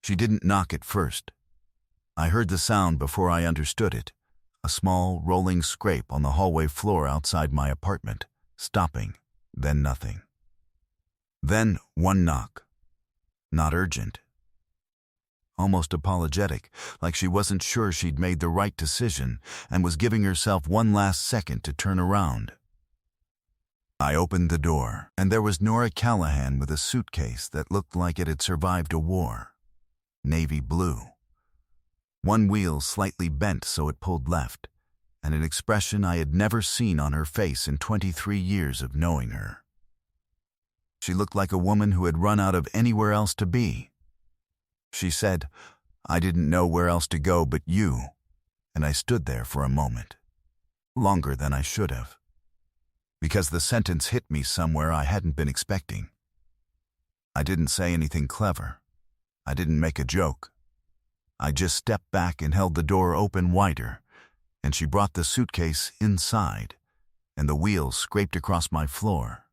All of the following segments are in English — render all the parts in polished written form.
She didn't knock at first. I heard the sound before I understood it, a small, rolling scrape on the hallway floor outside my apartment, stopping, then nothing. Then one knock. Not urgent. Almost apologetic, like she wasn't sure she'd made the right decision and was giving herself one last second to turn around. I opened the door, and there was Nora Callahan with a suitcase that looked like it had survived a war. Navy blue. One wheel slightly bent so it pulled left, and an expression I had never seen on her face in 23 years of knowing her. She looked like a woman who had run out of anywhere else to be. She said, "I didn't know where else to go but you," and I stood there for a moment. Longer than I should have. Because the sentence hit me somewhere I hadn't been expecting. I didn't say anything clever. I didn't make a joke. I just stepped back and held the door open wider, and she brought the suitcase inside, and the wheels scraped across my floor.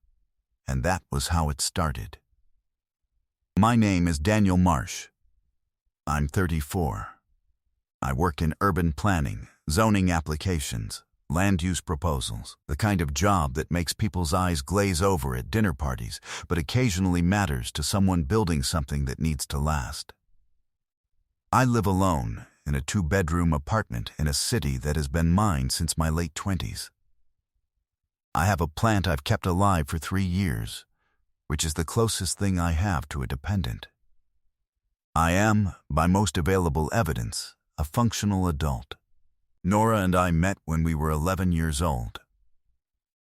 And that was how it started. My name is Daniel Marsh. I'm 34. I work in urban planning, zoning applications, land use proposals, the kind of job that makes people's eyes glaze over at dinner parties, but occasionally matters to someone building something that needs to last. I live alone in a 2-bedroom apartment in a city that has been mine since my late 20s. I have a plant I've kept alive for 3 years, which is the closest thing I have to a dependent. I am, by most available evidence, a functional adult. Nora and I met when we were 11 years old.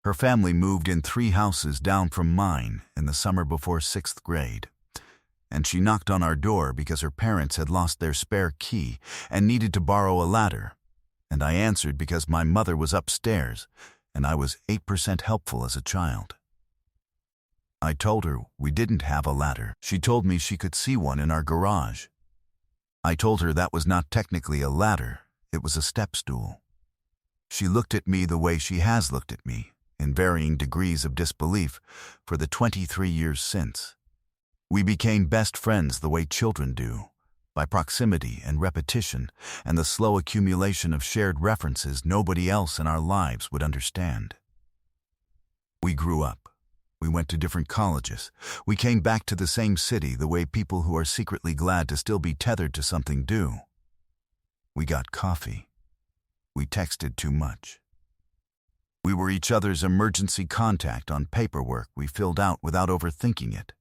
Her family moved in 3 houses down from mine in the summer before 6th grade, and she knocked on our door because her parents had lost their spare key and needed to borrow a ladder, and I answered because my mother was upstairs and I was 8% helpful as a child. I told her we didn't have a ladder. She told me she could see one in our garage. I told her that was not technically a ladder. It was a step stool. She looked at me the way she has looked at me, in varying degrees of disbelief, for the 23 years since. We became best friends the way children do, by proximity and repetition, and the slow accumulation of shared references nobody else in our lives would understand. We grew up. We went to different colleges. We came back to the same city the way people who are secretly glad to still be tethered to something do. We got coffee. We texted too much. We were each other's emergency contact on paperwork we filled out without overthinking it.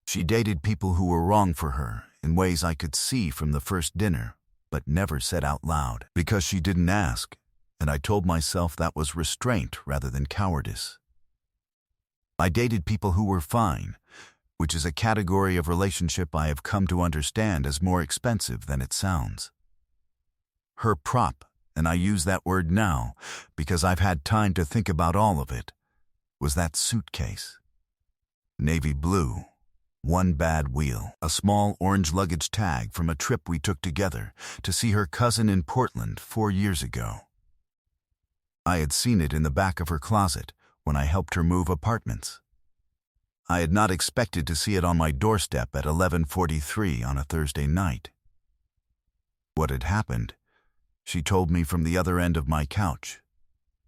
She dated people who were wrong for her in ways I could see from the first dinner, but never said out loud because she didn't ask, and I told myself that was restraint rather than cowardice. I dated people who were fine, which is a category of relationship I have come to understand as more expensive than it sounds. Her prop, and I use that word now because I've had time to think about all of it, was that suitcase. Navy blue, 1 bad wheel, a small orange luggage tag from a trip we took together to see her cousin in Portland 4 years ago. I had seen it in the back of her closet when I helped her move apartments. I had not expected to see it on my doorstep at 11:43 on a Thursday night. What had happened, she told me from the other end of my couch.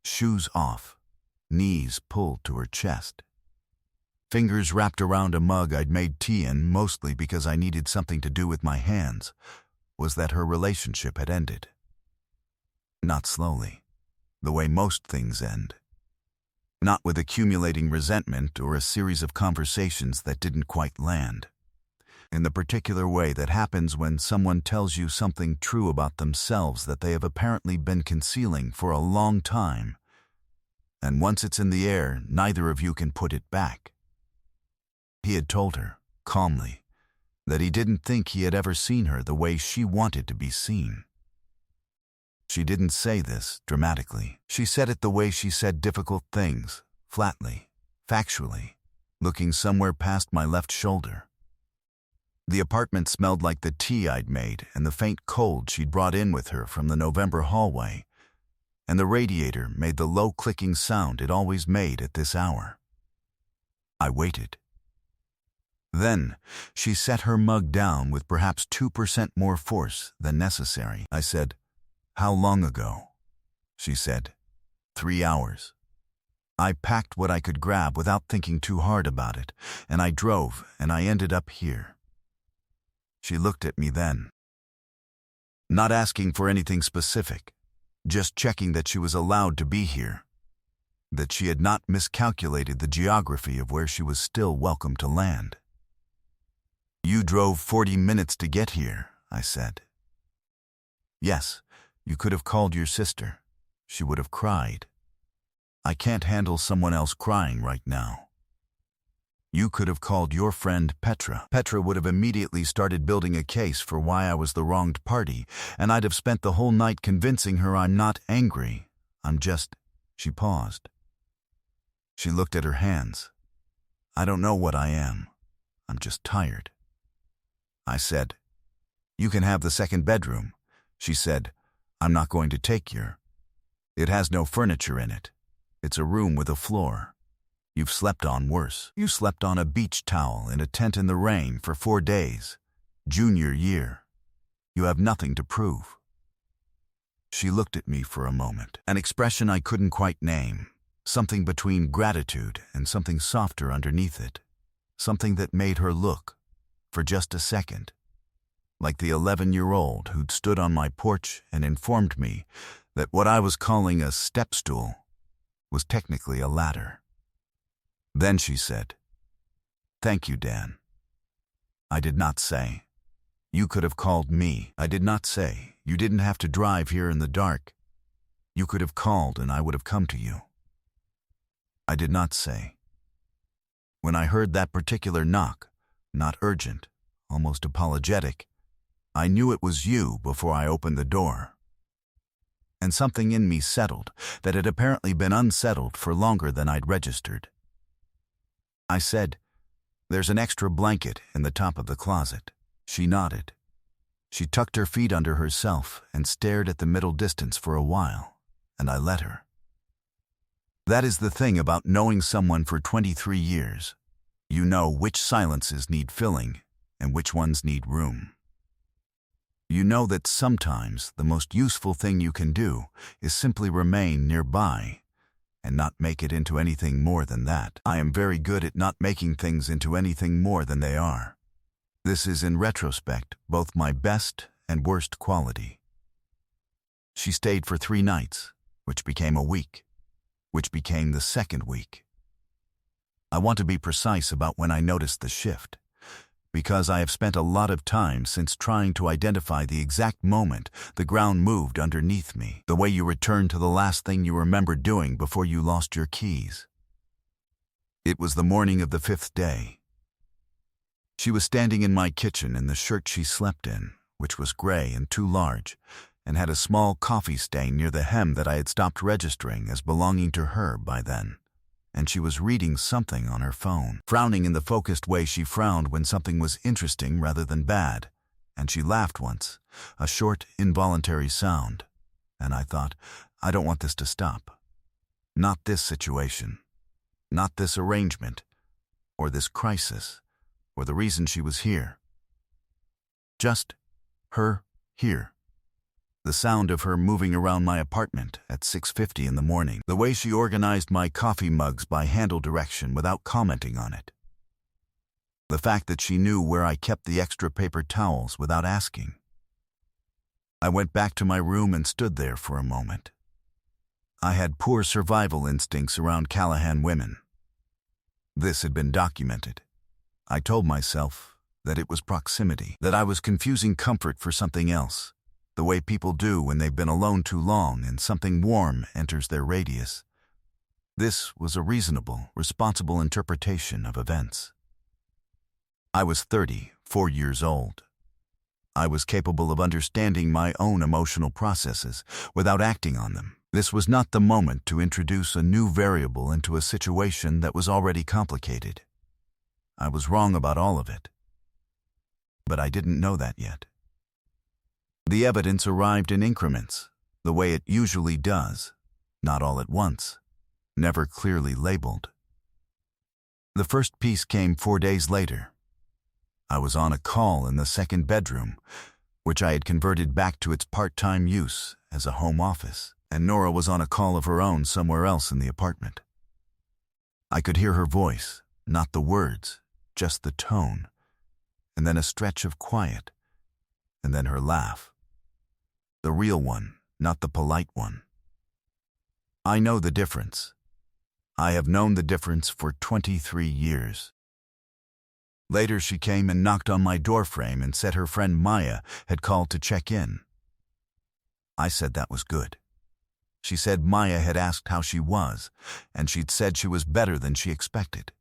Shoes off, knees pulled to her chest. Fingers wrapped around a mug I'd made tea in mostly because I needed something to do with my hands, was that her relationship had ended. Not slowly, the way most things end. Not with accumulating resentment or a series of conversations that didn't quite land. In the particular way that happens when someone tells you something true about themselves that they have apparently been concealing for a long time, and once it's in the air, neither of you can put it back. He had told her, calmly, that he didn't think he had ever seen her the way she wanted to be seen. She didn't say this dramatically. She said it the way she said difficult things, flatly, factually, looking somewhere past my left shoulder. The apartment smelled like the tea I'd made and the faint cold she'd brought in with her from the November hallway, and the radiator made the low clicking sound it always made at this hour. I waited. Then, she set her mug down with perhaps 2% more force than necessary. I said, "How long ago?" She said, "3 hours." I packed what I could grab without thinking too hard about it, and I drove, and I ended up here. She looked at me then, not asking for anything specific, just checking that she was allowed to be here, that she had not miscalculated the geography of where she was still welcome to land. "You drove 40 minutes to get here," I said. "Yes, you could have called your sister. She would have cried. I can't handle someone else crying right now. You could have called your friend Petra. Petra would have immediately started building a case for why I was the wronged party, and I'd have spent the whole night convincing her I'm not angry. I'm just—" She paused. She looked at her hands. "I don't know what I am. I'm just tired." I said, "You can have the second bedroom." She said, "I'm not going to take your. It has no furniture in it. It's a room with a floor. You've slept on worse. You slept on a beach towel in a tent in the rain for 4 days. Junior year. You have nothing to prove." She looked at me for a moment, an expression I couldn't quite name, something between gratitude and something softer underneath it, something that made her look, for just a second, like the 11-year-old who'd stood on my porch and informed me that what I was calling a step stool was technically a ladder. Then she said, "Thank you, Dan." I did not say, "You could have called me." I did not say, "You didn't have to drive here in the dark. You could have called and I would have come to you." I did not say. When I heard that particular knock, not urgent, almost apologetic, I knew it was you before I opened the door. And something in me settled that had apparently been unsettled for longer than I'd registered. I said, "There's an extra blanket in the top of the closet." She nodded. She tucked her feet under herself and stared at the middle distance for a while, and I let her. That is the thing about knowing someone for 23 years. You know which silences need filling and which ones need room. You know that sometimes the most useful thing you can do is simply remain nearby and not make it into anything more than that. I am very good at not making things into anything more than they are. This is, in retrospect, both my best and worst quality. She stayed for 3 nights, which became a week, which became the second week. I want to be precise about when I noticed the shift, because I have spent a lot of time since trying to identify the exact moment the ground moved underneath me, the way you returned to the last thing you remember doing before you lost your keys. It was the morning of the 5th day. She was standing in my kitchen in the shirt she slept in, which was gray and too large, and had a small coffee stain near the hem that I had stopped registering as belonging to her by then. And she was reading something on her phone, frowning in the focused way she frowned when something was interesting rather than bad, and she laughed once, a short, involuntary sound, and I thought, I don't want this to stop. Not this situation, not this arrangement, or this crisis, or the reason she was here. Just her here. The sound of her moving around my apartment at 6:50 in the morning. The way she organized my coffee mugs by handle direction without commenting on it. The fact that she knew where I kept the extra paper towels without asking. I went back to my room and stood there for a moment. I had poor survival instincts around Callahan women. This had been documented. I told myself that it was proximity, that I was confusing comfort for something else. The way people do when they've been alone too long and something warm enters their radius. This was a reasonable, responsible interpretation of events. I was 34 years old. I was capable of understanding my own emotional processes without acting on them. This was not the moment to introduce a new variable into a situation that was already complicated. I was wrong about all of it. But I didn't know that yet. The evidence arrived in increments, the way it usually does, not all at once, never clearly labeled. The first piece came 4 days later, I was on a call in the second bedroom, which I had converted back to its part-time use as a home office, and Nora was on a call of her own somewhere else in the apartment. I could hear her voice, not the words, just the tone, and then a stretch of quiet, and then her laugh. The real one, not the polite one. I know the difference. I have known the difference for 23 years. Later she came and knocked on my doorframe and said her friend Maya had called to check in. I said that was good. She said Maya had asked how she was, and she'd said she was better than she expected.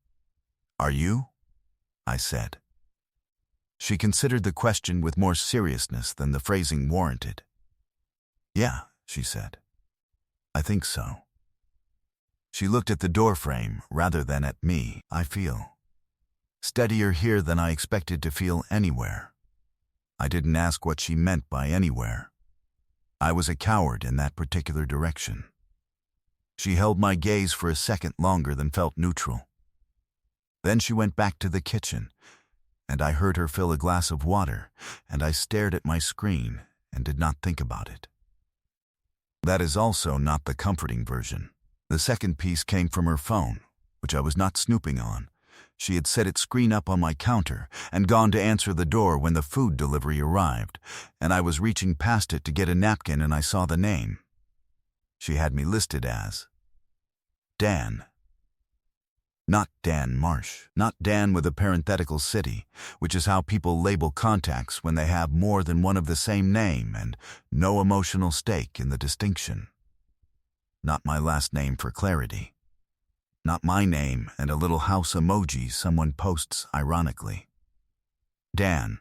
"Are you?" I said. She considered the question with more seriousness than the phrasing warranted. "Yeah," she said. "I think so." She looked at the doorframe rather than at me. I feel steadier here than I expected to feel anywhere. I didn't ask what she meant by anywhere. I was a coward in that particular direction. She held my gaze for a second longer than felt neutral. Then she went back to the kitchen, and I heard her fill a glass of water, and I stared at my screen and did not think about it. That is also not the comforting version. The second piece came from her phone, which I was not snooping on. She had set its screen up on my counter and gone to answer the door when the food delivery arrived, and I was reaching past it to get a napkin and I saw the name. She had me listed as Dan. Not Dan Marsh, not Dan with a parenthetical city, which is how people label contacts when they have more than one of the same name and no emotional stake in the distinction. Not my last name for clarity. Not my name and a little house emoji someone posts ironically. Dan.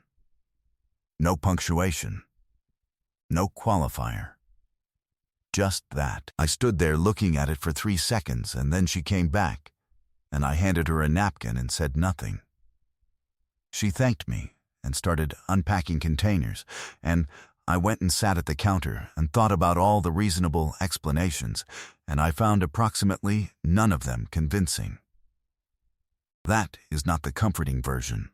No punctuation. No qualifier. Just that. I stood there looking at it for 3 seconds, and then she came back, and I handed her a napkin and said nothing. She thanked me and started unpacking containers, and I went and sat at the counter and thought about all the reasonable explanations, and I found approximately none of them convincing. That is not the comforting version.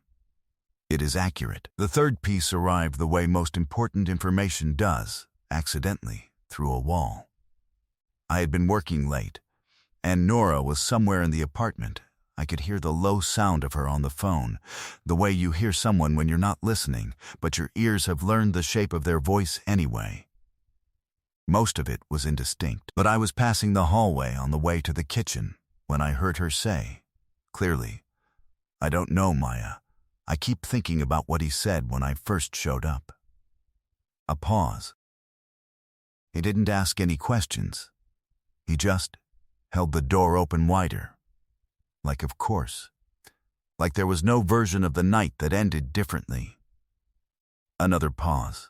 It is accurate. The third piece arrived the way most important information does, accidentally, through a wall. I had been working late, and Nora was somewhere in the apartment. I could hear the low sound of her on the phone, the way you hear someone when you're not listening, but your ears have learned the shape of their voice anyway. Most of it was indistinct, but I was passing the hallway on the way to the kitchen when I heard her say, clearly, "I don't know, Maya. I keep thinking about what he said when I first showed up." A pause. He didn't ask any questions. He just held the door open wider. Like of course. Like there was no version of the night that ended differently. Another pause.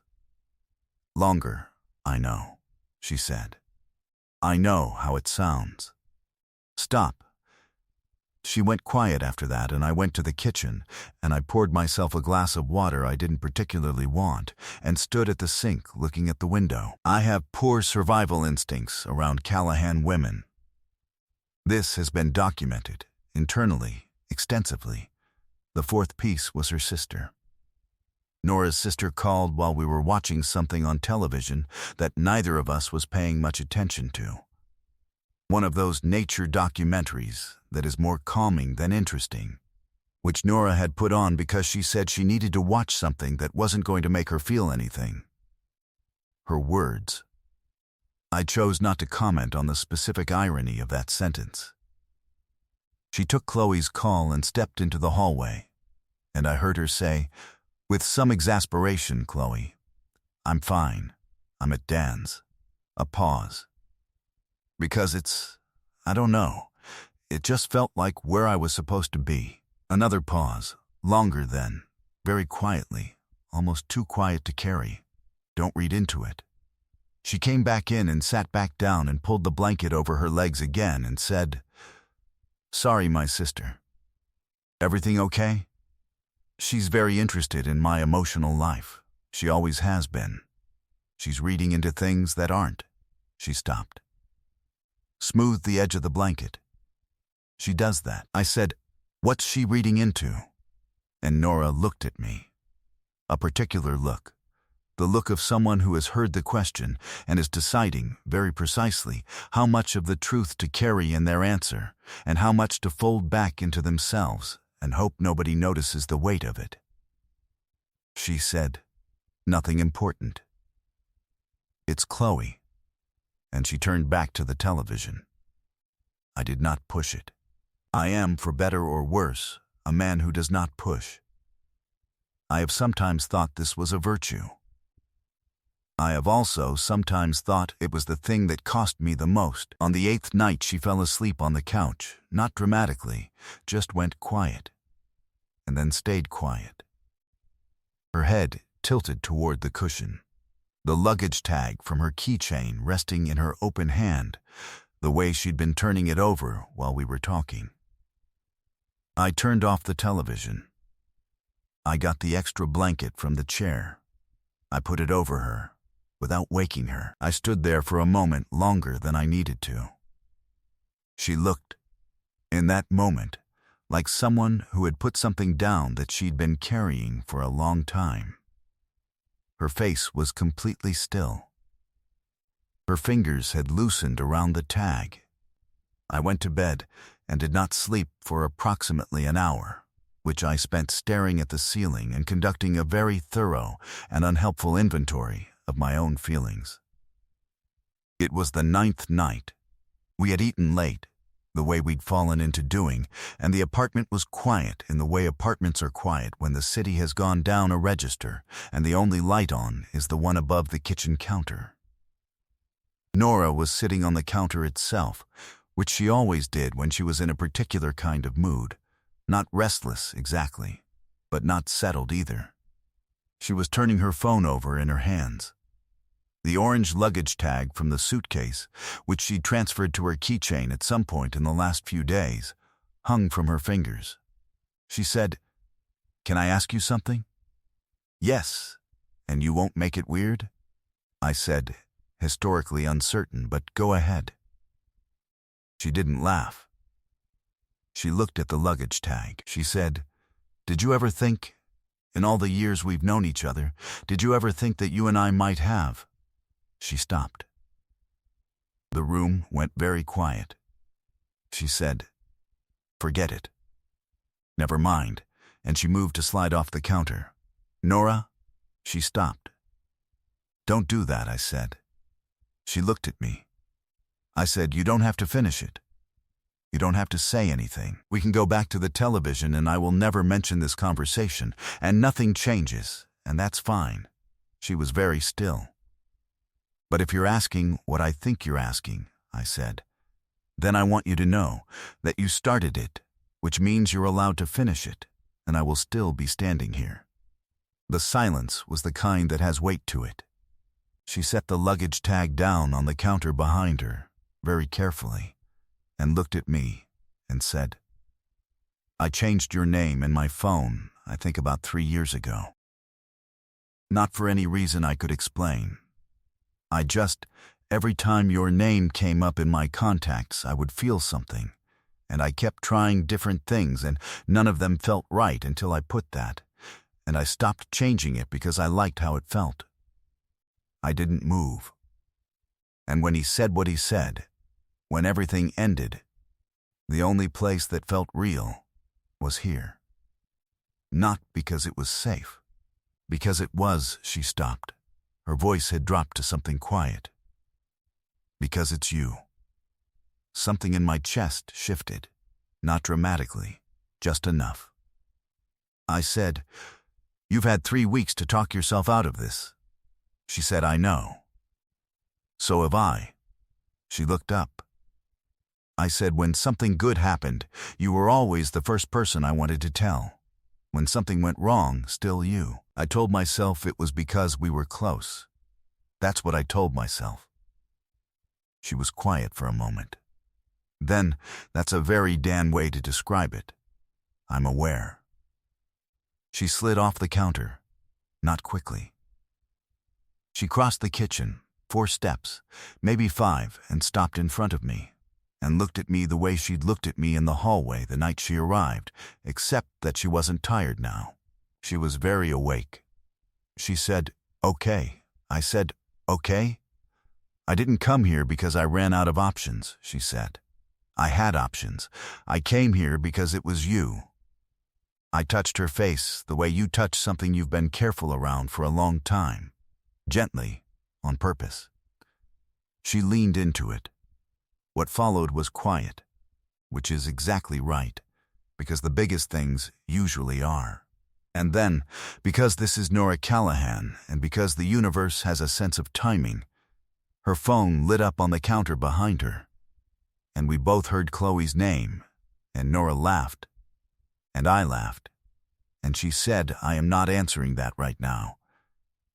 "Longer, I know," she said. "I know how it sounds." "Stop." She went quiet after that, and I went to the kitchen, and I poured myself a glass of water I didn't particularly want, and stood at the sink looking at the window. I have poor survival instincts around Callahan women. This has been documented, internally, extensively. The fourth piece was her sister. Nora's sister called while we were watching something on television that neither of us was paying much attention to. One of those nature documentaries that is more calming than interesting, which Nora had put on because she said she needed to watch something that wasn't going to make her feel anything. Her words. I chose not to comment on the specific irony of that sentence. She took Chloe's call and stepped into the hallway, and I heard her say, with some exasperation, "Chloe, I'm fine. I'm at Dan's." A pause. Because I don't know, it just felt like where I was supposed to be. Another pause, longer then, very quietly, almost too quiet to carry. Don't read into it. She came back in and sat back down and pulled the blanket over her legs again and said, "Sorry, my sister. Everything okay?" She's very interested in my emotional life. She always has been. She's reading into things that aren't. She stopped. Smoothed the edge of the blanket. She does that. I said, "What's she reading into?" And Nora looked at me. A particular look. The look of someone who has heard the question and is deciding, very precisely, how much of the truth to carry in their answer, and how much to fold back into themselves and hope nobody notices the weight of it. She said, "Nothing important." "It's Chloe." And she turned back to the television. I did not push it. I am, for better or worse, a man who does not push. I have sometimes thought this was a virtue. I have also sometimes thought it was the thing that cost me the most. On the 8th night she fell asleep on the couch, not dramatically, just went quiet, and then stayed quiet. Her head tilted toward the cushion, the luggage tag from her keychain resting in her open hand, the way she'd been turning it over while we were talking. I turned off the television. I got the extra blanket from the chair. I put it over her, without waking her. I stood there for a moment longer than I needed to. She looked, in that moment, like someone who had put something down that she'd been carrying for a long time. Her face was completely still. Her fingers had loosened around the tag. I went to bed and did not sleep for approximately an hour, which I spent staring at the ceiling and conducting a very thorough and unhelpful inventory of my own feelings. It was the 9th night. We had eaten late, the way we'd fallen into doing, and the apartment was quiet in the way apartments are quiet when the city has gone down a register and the only light on is the one above the kitchen counter. Nora was sitting on the counter itself, which she always did when she was in a particular kind of mood. Not restless, exactly, but not settled either. She was turning her phone over in her hands. The orange luggage tag from the suitcase, which she'd transferred to her keychain at some point in the last few days, hung from her fingers. She said, "Can I ask you something?" "Yes, and you won't make it weird?" I said, historically uncertain, but go ahead. She didn't laugh. She looked at the luggage tag. She said, "Did you ever think, in all the years we've known each other, did you ever think that you and I might have?" She stopped. The room went very quiet. She said, "Forget it." "Never mind," and she moved to slide off the counter. "Nora?" She stopped. "Don't do that," I said. She looked at me. I said, "You don't have to finish it. You don't have to say anything. We can go back to the television and I will never mention this conversation, and nothing changes, and that's fine." She was very still. "But if you're asking what I think you're asking," I said, "then I want you to know that you started it, which means you're allowed to finish it, and I will still be standing here." The silence was the kind that has weight to it. She set the luggage tag down on the counter behind her, very carefully, and looked at me and said, "I changed your name in my phone, I think about 3 years ago. Not for any reason I could explain. Every time your name came up in my contacts, I would feel something, and I kept trying different things, and none of them felt right until I put that, and I stopped changing it because I liked how it felt. I didn't move. And when he said what he said, when everything ended, the only place that felt real was here. Not because it was safe. Because it was," she stopped. Her voice had dropped to something quiet. "Because it's you." Something in my chest shifted, not dramatically, just enough. I said, "You've had 3 weeks to talk yourself out of this." She said, "I know." "So have I." She looked up. I said, "When something good happened, you were always the first person I wanted to tell. When something went wrong, still you." I told myself it was because we were close. That's what I told myself. She was quiet for a moment. Then, "That's a very Dan way to describe it. I'm aware." She slid off the counter, not quickly. She crossed the kitchen, 4 steps, maybe 5, and stopped in front of me, and looked at me the way she'd looked at me in the hallway the night she arrived, except that she wasn't tired now. She was very awake. She said, "Okay." I said, "Okay?" "I didn't come here because I ran out of options," she said. "I had options. I came here because it was you." I touched her face the way you touch something you've been careful around for a long time, gently, on purpose. She leaned into it. What followed was quiet, which is exactly right, because the biggest things usually are. And then, because this is Nora Callahan, and because the universe has a sense of timing, her phone lit up on the counter behind her, and we both heard Chloe's name, and Nora laughed, and I laughed, and she said, "I am not answering that right now,"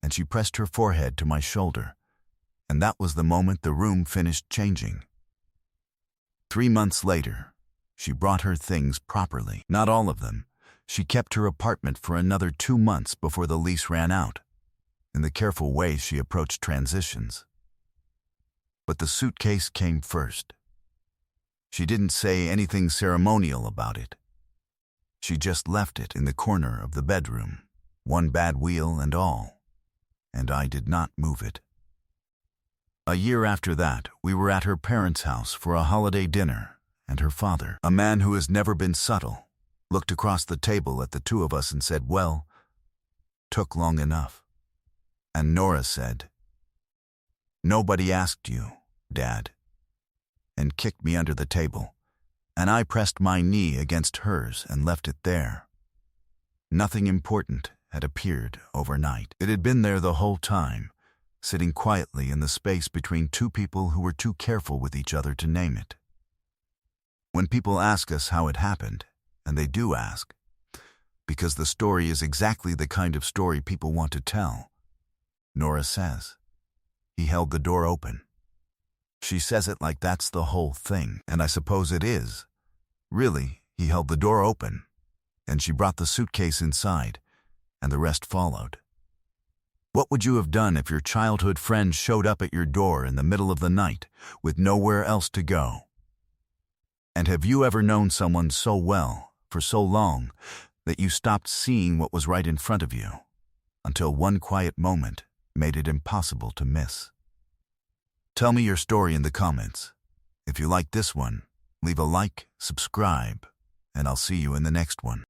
and she pressed her forehead to my shoulder, and that was the moment the room finished changing. 3 months later, she brought her things properly. Not all of them. She kept her apartment for another 2 months before the lease ran out, in the careful way she approached transitions. But the suitcase came first. She didn't say anything ceremonial about it. She just left it in the corner of the bedroom, one bad wheel and all, and I did not move it. A year after that, we were at her parents' house for a holiday dinner, and her father, a man who has never been subtle, looked across the table at the two of us and said, "Well, took long enough." And Nora said, "Nobody asked you, Dad," and kicked me under the table, and I pressed my knee against hers and left it there. Nothing important had appeared overnight. It had been there the whole time, sitting quietly in the space between two people who were too careful with each other to name it. When people ask us how it happened, and they do ask, because the story is exactly the kind of story people want to tell, Nora says, "He held the door open." She says it like that's the whole thing, and I suppose it is. Really, he held the door open, and she brought the suitcase inside, and the rest followed. What would you have done if your childhood friend showed up at your door in the middle of the night with nowhere else to go? And have you ever known someone so well, for so long, that you stopped seeing what was right in front of you, until one quiet moment made it impossible to miss? Tell me your story in the comments. If you like this one, leave a like, subscribe, and I'll see you in the next one.